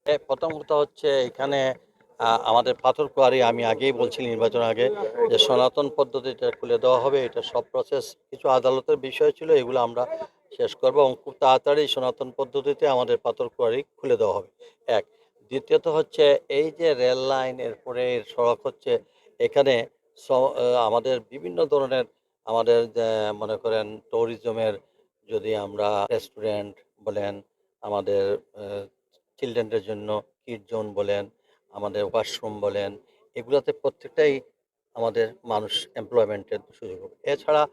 প্রথম কথা হচ্ছে এখানে আমাদের পাথর কোয়ারি আমি আগেই বলছি নির্বাচন আগে যে সনাতন পদ্ধতিটা খুলে দেওয়া হবে। এটা সব প্রসেস কিছু আদালতের বিষয় ছিল, এগুলো আমরা শেষ করবো এবং খুব তাড়াতাড়ি সনাতন পদ্ধতিতে আমাদের পাথর কোয়ারি খুলে দেওয়া হবে। এক, দ্বিতীয়ত হচ্ছে এই যে রেল লাইন এরপরে সড়ক হচ্ছে এখানে আমাদের বিভিন্ন ধরনের আমাদের যে মনে করেন ট্যুরিজমের, যদি আমরা রেস্টুরেন্ট বলেন, আমাদের চিলড্রেনদের জন্য কিড জোন বলেন, আমাদের ওয়াশরুম বলেন, এগুলোতে প্রত্যেকটাই আমাদের মানুষ এমপ্লয়মেন্টের সুযোগ হবে। এছাড়া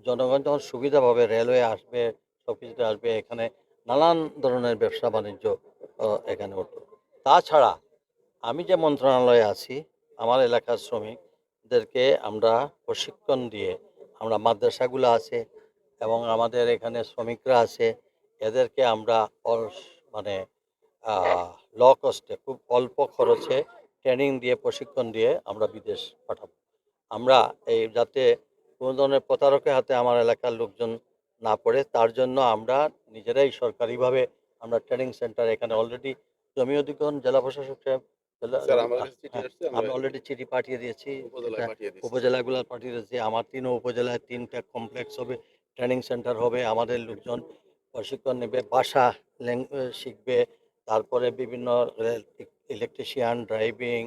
জনগণ যখন সুবিধা পাবে, রেলওয়ে আসবে, সব কিছুতে আসবে, এখানে নানান ধরনের ব্যবসা বাণিজ্য এখানে হতো। তাছাড়া আমি যে মন্ত্রণালয়ে আছি, আমার এলাকার শ্রমিকদেরকে আমরা প্রশিক্ষণ দিয়ে, আমরা মাদ্রাসাগুলো আছে এবং আমাদের এখানে শ্রমিকরা আছে, এদেরকে আমরা মানে ল কস্টে খুব অল্প খরচে ট্রেনিং দিয়ে প্রশিক্ষণ দিয়ে আমরা বিদেশ পাঠাবো। আমরা এই যাতে কোনো ধরনের প্রতারকের হাতে আমার এলাকার লোকজন না পড়ে, তার জন্য আমরা নিজেরাই সরকারিভাবে আমরা ট্রেনিং সেন্টার এখানে অলরেডি জমি অধিগ্রহণ জেলা প্রশাসক সাহেব হ্যাঁ, আমি অলরেডি চিঠি পাঠিয়ে দিয়েছি, উপজেলাগুলো পাঠিয়ে দিয়েছি। আমার ৩ উপজেলায় ৩টা কমপ্লেক্স হবে, ট্রেনিং সেন্টার হবে, আমাদের লোকজন প্রশিক্ষণ নেবে, ভাষা শিখবে, তারপরে বিভিন্ন ইলেকট্রিশিয়ান, ড্রাইভিং,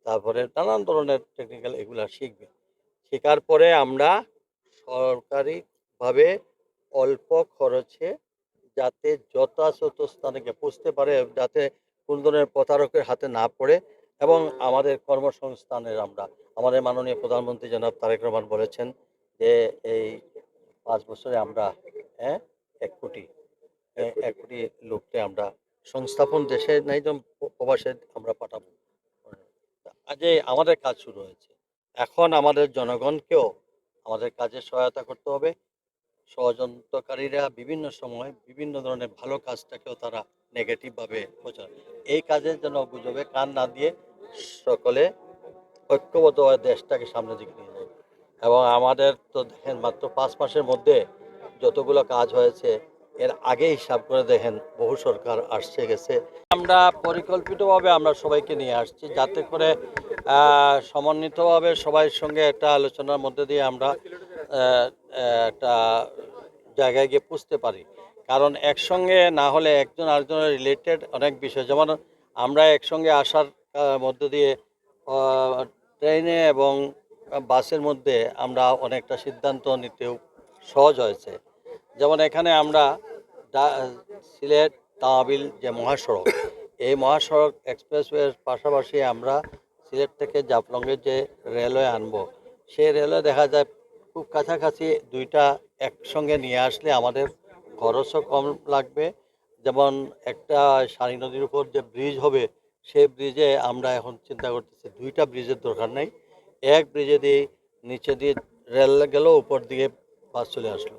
তারপরে নানান ধরনের টেকনিক্যাল এগুলা শিখবে। শেখার পরে আমরা সরকারিভাবে অল্প খরচে যাতে যথাযথ স্থানে গিয়ে পৌঁছতে পারে, যাতে কোনো ধরনের প্রতারকের হাতে না পড়ে, এবং আমাদের কর্মসংস্থানের আমরা আমাদের মাননীয় প্রধানমন্ত্রী জনাব তারেক রহমান বলেছেন যে এই ৫ বছরে আমরা হ্যাঁ ১ কোটি ১ কোটি লোককে আমরা সংস্থাপন, দেশে নাই তো প্রবাসে আমরা পাঠাবো। কাজে আমাদের কাজ শুরু হয়েছে। এখন আমাদের জনগণকেও আমাদের কাজে সহায়তা করতে হবে। ষড়যন্ত্রকারীরা বিভিন্ন সময় বিভিন্ন ধরনের ভালো কাজটাকেও তারা নেগেটিভভাবে প্রচার, এই কাজের জন্য গুজবে কান না দিয়ে সকলে ঐক্যবদ্ধ হয়ে দেশটাকে সামনের দিকে নিয়ে যায়। এবং আমাদের তো দেখেন মাত্র ৫ মাসের মধ্যে যতগুলো কাজ হয়েছে, এর আগে হিসাব করে দেখেন বহু সরকার আসছে গেছে। আমরা পরিকল্পিতভাবে আমরা সবাইকে নিয়ে আসছি যাতে করে সমন্বিতভাবে সবার সঙ্গে একটা আলোচনার মধ্যে দিয়ে আমরা একটা জায়গায় গিয়ে পুষতে পারি। কারণ একসঙ্গে না হলে একজন আরেকজনের রিলেটেড অনেক বিষয়, যেমন আমরা একসঙ্গে আসার মধ্য দিয়ে ট্রেনে এবং বাসের মধ্যে আমরা অনেকটা সিদ্ধান্ত নিতেও সহজ হয়েছে। যেমন এখানে আমরা সিলেট তাওয়াবিল যে মহাসড়ক, এই মহাসড়ক এক্সপ্রেসওয়ের পাশাপাশি আমরা সিলেট থেকে জাফলংয়ের যে রেলওয়ে আনবো, সেই রেলওয়ে দেখা যায় খুব কাছাকাছি, দুইটা একসঙ্গে নিয়ে আসলে আমাদের খরচও কম লাগবে। যেমন একটা শারী নদীর উপর যে ব্রিজ হবে, সেই ব্রিজে আমরা এখন চিন্তা করতেছি 2টা ব্রিজের দরকার নেই, এক ব্রিজে দিয়ে নিচে দিয়ে রেল গেল, উপর দিকে বাস চলে আসলো।